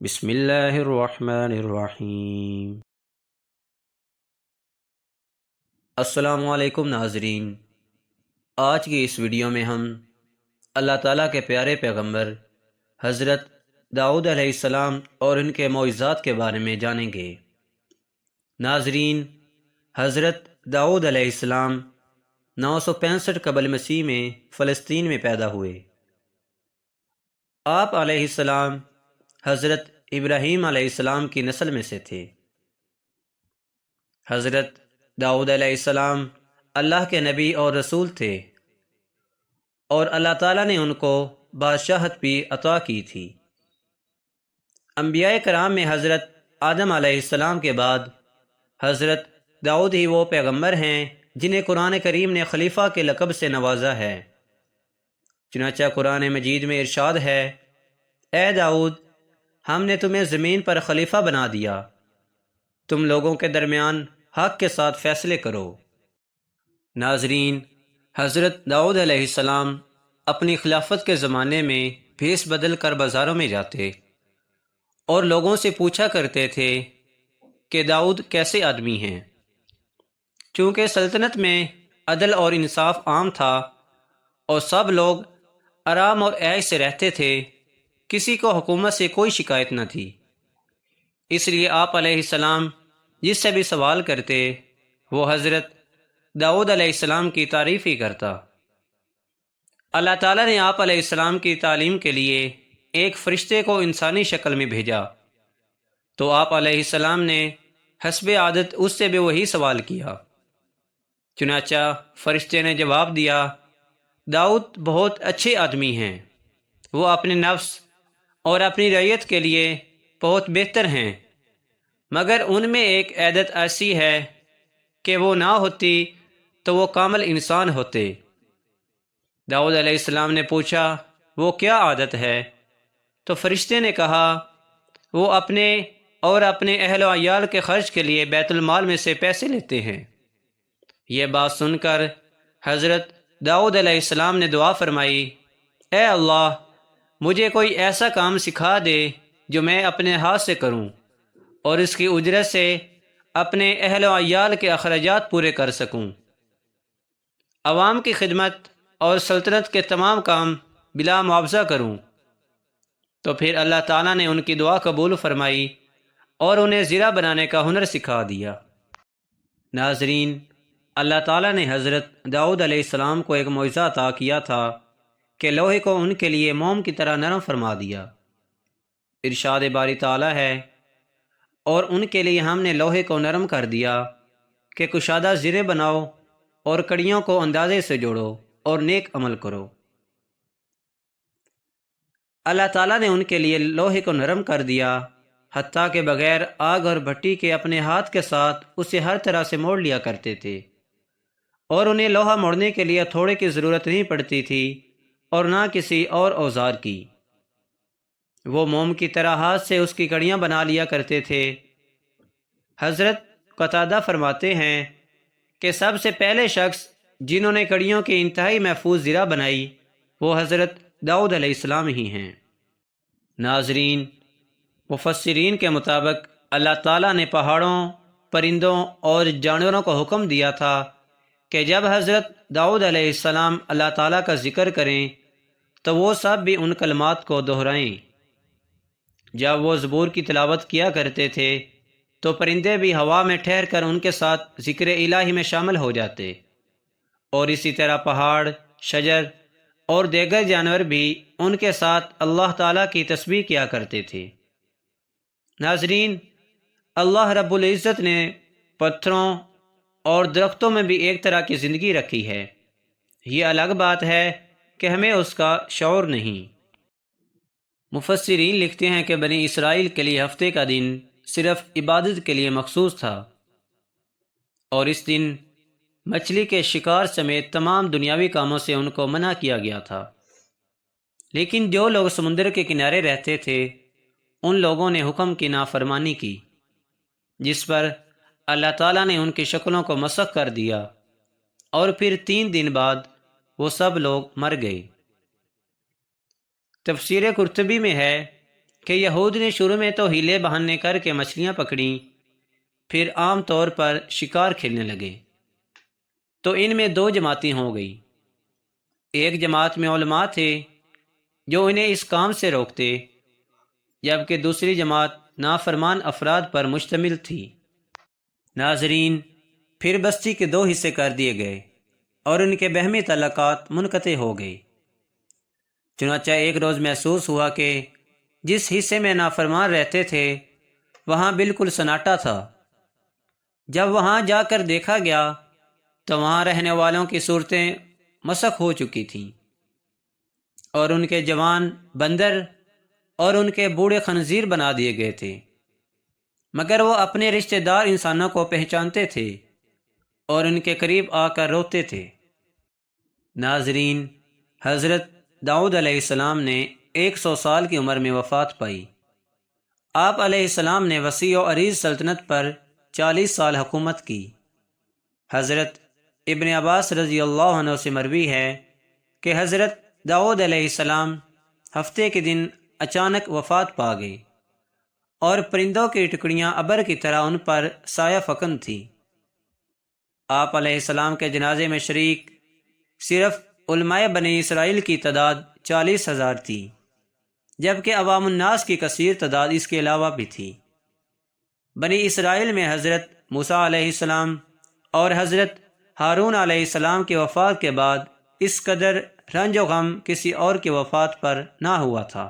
بسم اللہ الرحمن الرحیم۔ السلام علیکم ناظرین، آج کی اس ویڈیو میں ہم اللہ تعالیٰ کے پیارے پیغمبر حضرت داؤد علیہ السلام اور ان کے معجزات کے بارے میں جانیں گے۔ ناظرین، حضرت داؤد علیہ السلام 965 قبل مسیح میں فلسطین میں پیدا ہوئے۔ آپ علیہ السلام حضرت ابراہیم علیہ السلام کی نسل میں سے تھے۔ حضرت داؤد علیہ السلام اللہ کے نبی اور رسول تھے، اور اللہ تعالیٰ نے ان کو بادشاہت بھی عطا کی تھی۔ انبیاء کرام میں حضرت آدم علیہ السلام کے بعد حضرت داؤد ہی وہ پیغمبر ہیں جنہیں قرآن کریم نے خلیفہ کے لقب سے نوازا ہے۔ چنانچہ قرآن مجید میں ارشاد ہے، اے داؤد، ہم نے تمہیں زمین پر خلیفہ بنا دیا، تم لوگوں کے درمیان حق کے ساتھ فیصلے کرو۔ ناظرین، حضرت داؤد علیہ السلام اپنی خلافت کے زمانے میں بھیس بدل کر بازاروں میں جاتے اور لوگوں سے پوچھا کرتے تھے کہ داؤد کیسے آدمی ہیں۔ چونکہ سلطنت میں عدل اور انصاف عام تھا اور سب لوگ آرام اور عیش سے رہتے تھے، کسی کو حکومت سے کوئی شکایت نہ تھی، اس لیے آپ علیہ السلام جس سے بھی سوال کرتے وہ حضرت داؤد علیہ السلام کی تعریف ہی کرتا۔ اللہ تعالیٰ نے آپ علیہ السلام کی تعلیم کے لیے ایک فرشتے کو انسانی شکل میں بھیجا، تو آپ علیہ السلام نے حسب عادت اس سے بھی وہی سوال کیا۔ چنانچہ فرشتے نے جواب دیا، داؤد بہت اچھے آدمی ہیں، وہ اپنے نفس اور اپنی رعیت کے لیے بہت بہتر ہیں، مگر ان میں ایک عادت ایسی ہے کہ وہ نہ ہوتی تو وہ کامل انسان ہوتے۔ داؤد علیہ السلام نے پوچھا، وہ کیا عادت ہے؟ تو فرشتے نے کہا، وہ اپنے اور اپنے اہل و عیال کے خرچ کے لیے بیت المال میں سے پیسے لیتے ہیں۔ یہ بات سن کر حضرت داؤد علیہ السلام نے دعا فرمائی، اے اللہ، مجھے کوئی ایسا کام سکھا دے جو میں اپنے ہاتھ سے کروں اور اس کی اجرت سے اپنے اہل و عیال کے اخراجات پورے کر سکوں، عوام کی خدمت اور سلطنت کے تمام کام بلا معاوضہ کروں۔ تو پھر اللہ تعالیٰ نے ان کی دعا قبول فرمائی اور انہیں زیرہ بنانے کا ہنر سکھا دیا۔ ناظرین، اللہ تعالیٰ نے حضرت داؤد علیہ السلام کو ایک معجزہ عطا کیا تھا کہ لوہے کو ان کے لیے موم کی طرح نرم فرما دیا۔ ارشاد باری تعالیٰ ہے، اور ان کے لیے ہم نے لوہے کو نرم کر دیا کہ کشادہ زرے بناؤ اور کڑیوں کو اندازے سے جوڑو اور نیک عمل کرو۔ اللہ تعالیٰ نے ان کے لیے لوہے کو نرم کر دیا، حتیٰ کہ بغیر آگ اور بھٹی کے اپنے ہاتھ کے ساتھ اسے ہر طرح سے موڑ لیا کرتے تھے، اور انہیں لوہا موڑنے کے لیے تھوڑے کی ضرورت نہیں پڑتی تھی اور نہ کسی اور اوزار کی۔ وہ موم کی طرح ہاتھ سے اس کی کڑیاں بنا لیا کرتے تھے۔ حضرت قتادہ فرماتے ہیں کہ سب سے پہلے شخص جنہوں نے کڑیوں کی انتہائی محفوظ زرہ بنائی وہ حضرت داؤد علیہ السلام ہی ہیں۔ ناظرین، مفسرین کے مطابق اللہ تعالیٰ نے پہاڑوں، پرندوں اور جانوروں کو حکم دیا تھا کہ جب حضرت داؤد علیہ السلام اللہ تعالیٰ کا ذکر کریں تو وہ سب بھی ان کلمات کو دہرائیں۔ جب وہ زبور کی تلاوت کیا کرتے تھے تو پرندے بھی ہوا میں ٹھہر کر ان کے ساتھ ذکر الہی میں شامل ہو جاتے، اور اسی طرح پہاڑ، شجر اور دیگر جانور بھی ان کے ساتھ اللہ تعالیٰ کی تسبیح کیا کرتے تھے۔ ناظرین، اللہ رب العزت نے پتھروں اور درختوں میں بھی ایک طرح کی زندگی رکھی ہے، یہ الگ بات ہے کہ ہمیں اس کا شعور نہیں۔ مفسرین لکھتے ہیں کہ بنی اسرائیل کے لیے ہفتے کا دن صرف عبادت کے لیے مخصوص تھا، اور اس دن مچھلی کے شکار سمیت تمام دنیاوی کاموں سے ان کو منع کیا گیا تھا۔ لیکن جو لوگ سمندر کے کنارے رہتے تھے ان لوگوں نے حکم کی نافرمانی کی، جس پر اللہ تعالیٰ نے ان کی شکلوں کو مسخ کر دیا، اور پھر 3 دن بعد وہ سب لوگ مر گئے۔ تفسیر قرطبی میں ہے کہ یہود نے شروع میں تو ہیلے بہانے کر کے مچھلیاں پکڑیں، پھر عام طور پر شکار کھیلنے لگے، تو ان میں دو جماعتیں ہو گئی۔ ایک جماعت میں علماء تھے جو انہیں اس کام سے روکتے، جبکہ دوسری جماعت نافرمان افراد پر مشتمل تھی۔ ناظرین، پھر بستی کے دو حصے کر دیے گئے اور ان کے باہمی تعلقات منقطع ہو گئے۔ چنانچہ ایک روز محسوس ہوا کہ جس حصے میں نافرمان رہتے تھے وہاں بالکل سناٹا تھا۔ جب وہاں جا کر دیکھا گیا تو وہاں رہنے والوں کی صورتیں مسخ ہو چکی تھیں، اور ان کے جوان بندر اور ان کے بوڑھے خنزیر بنا دیے گئے تھے، مگر وہ اپنے رشتہ دار انسانوں کو پہچانتے تھے اور ان کے قریب آ کر روتے تھے۔ ناظرین، حضرت داؤد علیہ السلام نے 100 سال کی عمر میں وفات پائی۔ آپ علیہ السلام نے وسیع و عریض سلطنت پر 40 سال حکومت کی۔ حضرت ابن عباس رضی اللہ عنہ سے مروی ہے کہ حضرت داؤد علیہ السلام ہفتے کے دن اچانک وفات پا گئے، اور پرندوں کی ٹکڑیاں ابر کی طرح ان پر سایہ فکن تھی۔ آپ علیہ السلام کے جنازے میں شریک صرف علماء بنی اسرائیل کی تعداد 40,000 تھی، جبکہ عوام الناس کی کثیر تعداد اس کے علاوہ بھی تھی۔ بنی اسرائیل میں حضرت موسیٰ علیہ السلام اور حضرت ہارون علیہ السلام کی وفات کے بعد اس قدر رنج و غم کسی اور کی وفات پر نہ ہوا تھا۔